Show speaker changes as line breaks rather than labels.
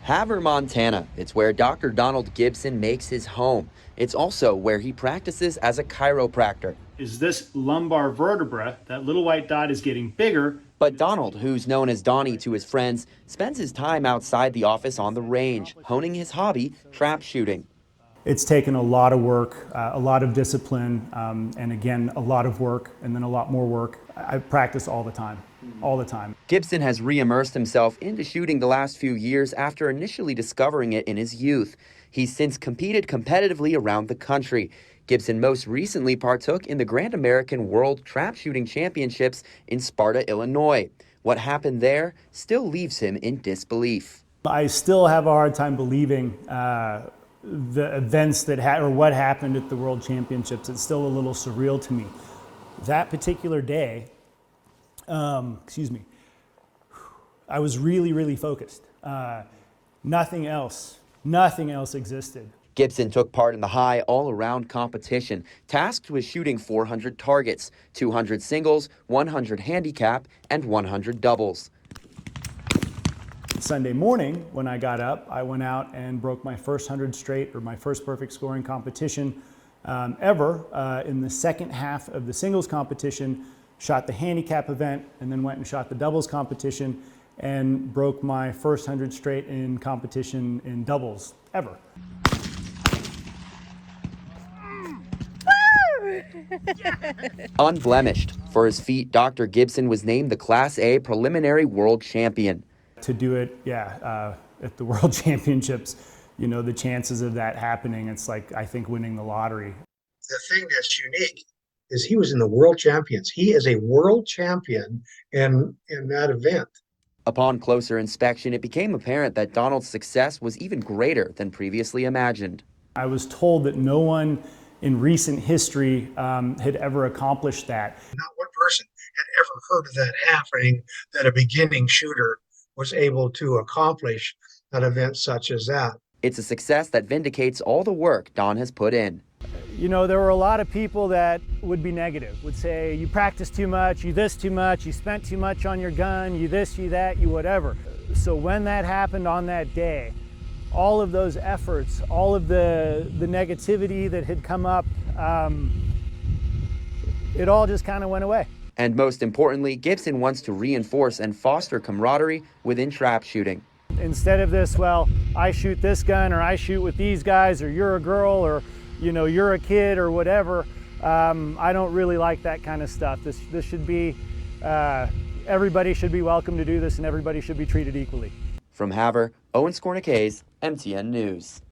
Havre, Montana. It's where Dr. Donald Gibson makes his home. It's also where he practices as a chiropractor.
Is this lumbar vertebra, that little white dot, is getting bigger.
But Donald, who's known as Donnie to his friends, spends his time outside the office on the range, honing his hobby, trap shooting.
It's taken a lot of work, a lot of discipline, and again, a lot of work, and then a lot more work. I practice all the time, all the time.
Gibson has re-immersed himself into shooting the last few years after initially discovering it in his youth. He's since competed competitively around the country. Gibson most recently partook in the Grand American World Trap Shooting Championships in Sparta, Illinois. What happened there still leaves him in disbelief.
I still have a hard time believing the events that or what happened at the World Championships. It's still a little surreal to me. That particular day, I was really focused. Nothing else existed.
Gibson took part in the high all-around competition, tasked with shooting 400 targets, 200 singles, 100 handicap, and 100 doubles.
Sunday morning, when I got up, I went out and broke my first 100 straight, or my first perfect scoring competition ever. In the second half of the singles competition, shot the handicap event, and then went and shot the doubles competition, and broke my first 100 straight in competition in doubles ever.
Unblemished. For his feat, Dr. Gibson was named the Class A preliminary world champion.
To do it, at the World Championships, you know, the chances of that happening, it's like, I think, winning the lottery.
The thing that's unique is he was in the World Champions. He is a world champion in that event.
Upon closer inspection, it became apparent that Donald's success was even greater than previously imagined.
I was told that no one in recent history had ever accomplished that.
Not one person had ever heard of that happening, that a beginning shooter was able to accomplish an event such as that.
It's a success that vindicates all the work Don has put in.
You know, there were a lot of people that would be negative, would say, you practice too much, you this too much, you spent too much on your gun, you this, you that, you whatever. So when that happened on that day, all of those efforts, all of the negativity that had come up, it all just kind of went away.
And most importantly, Gibson wants to reinforce and foster camaraderie within trap shooting.
Instead of this, well, I shoot this gun, or I shoot with these guys, or you're a girl, or you know, you're a kid, or whatever, I don't really like that kind of stuff. This should be, everybody should be welcome to do this, and everybody should be treated equally.
From Havre, Owen Skornik-Hayes, MTN News.